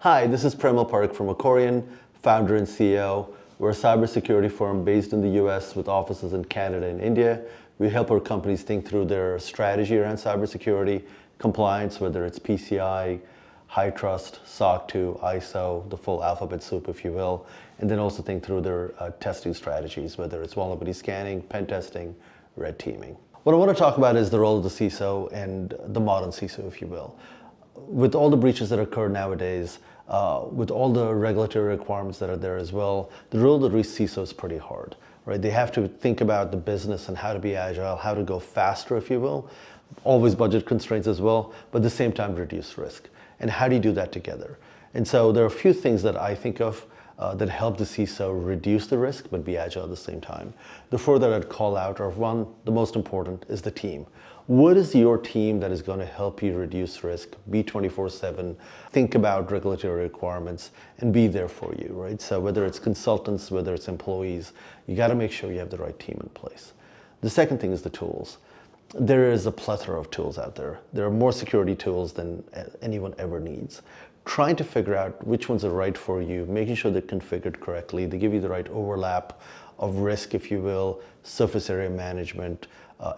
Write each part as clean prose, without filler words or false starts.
Hi, this is Premal Parekh from Accorian, founder and CEO. We're a cybersecurity firm based in the US with offices in Canada and India. We help our companies think through their strategy around cybersecurity, compliance, whether it's PCI, high trust, SOC 2, ISO, the full alphabet soup, if you will, and then also think through their testing strategies, whether it's vulnerability scanning, pen testing, red teaming. What I want to talk about is the role of the CISO and the modern CISO, if you will. With all the breaches that occur nowadays, with all the regulatory requirements that are there as well, the role of the CISO is pretty hard, right? They have to think about the business and how to be agile, how to go faster, if you will, always budget constraints as well, but at the same time reduce risk. And how do you do that together? And so there are a few things that I think of that help the CISO reduce the risk but be agile at the same time. The four that I'd call out are, one, the most important is the team. What is your team that is going to help you reduce risk, be 24/7, think about regulatory requirements, and be there for you, right? So whether it's consultants, whether it's employees, you got to make sure you have the right team in place. The second thing is the tools. There is a plethora of tools out there. There are more security tools than anyone ever needs. Trying to figure out which ones are right for you, making sure they're configured correctly, they give you the right overlap of risk, if you will, surface area management,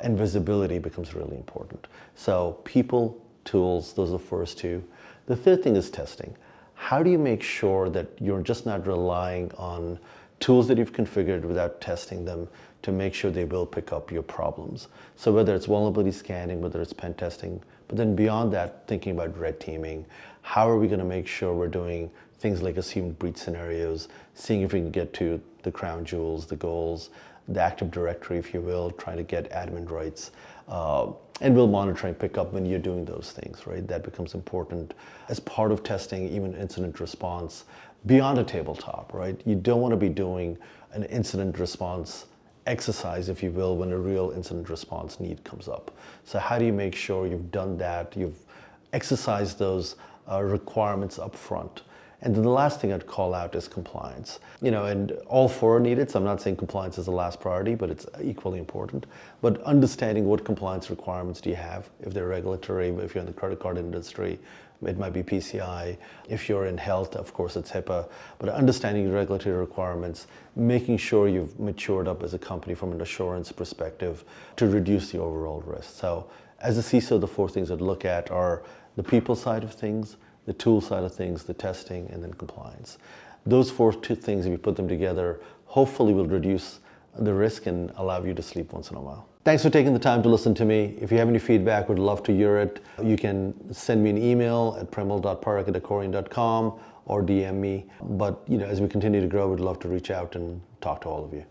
and visibility becomes really important. So people, tools, those are the first two. The third thing is testing. How do you make sure that you're just not relying on tools that you've configured without testing them to make sure they will pick up your problems? So whether it's vulnerability scanning, whether it's pen testing, but then beyond that, thinking about red teaming, how are we going to make sure we're doing things like assumed breach scenarios, seeing if we can get to the crown jewels, the goals, the Active Directory, if you will, trying to get admin rights, and we'll monitor and pick up when you're doing those things, right? That becomes important as part of testing, even incident response, beyond a tabletop, right? You don't want to be doing an incident response exercise, if you will, when a real incident response need comes up. So how do you make sure you've done that, you've exercised those requirements up front? And then the last thing I'd call out is compliance. And all four are needed, so I'm not saying compliance is the last priority, but it's equally important. But understanding what compliance requirements do you have, if they're regulatory, if you're in the credit card industry, it might be PCI. If you're in health, of course, it's HIPAA. But understanding the regulatory requirements, making sure you've matured up as a company from an assurance perspective to reduce the overall risk. So as a CISO, the four things I'd look at are the people side of things, the tool side of things, the testing, and then compliance. Those two things, if you put them together, hopefully will reduce the risk and allow you to sleep once in a while. Thanks for taking the time to listen to me. If you have any feedback, would love to hear it. You can send me an email at premal.parekh@accorian.com or DM me. But as we continue to grow, we'd love to reach out and talk to all of you.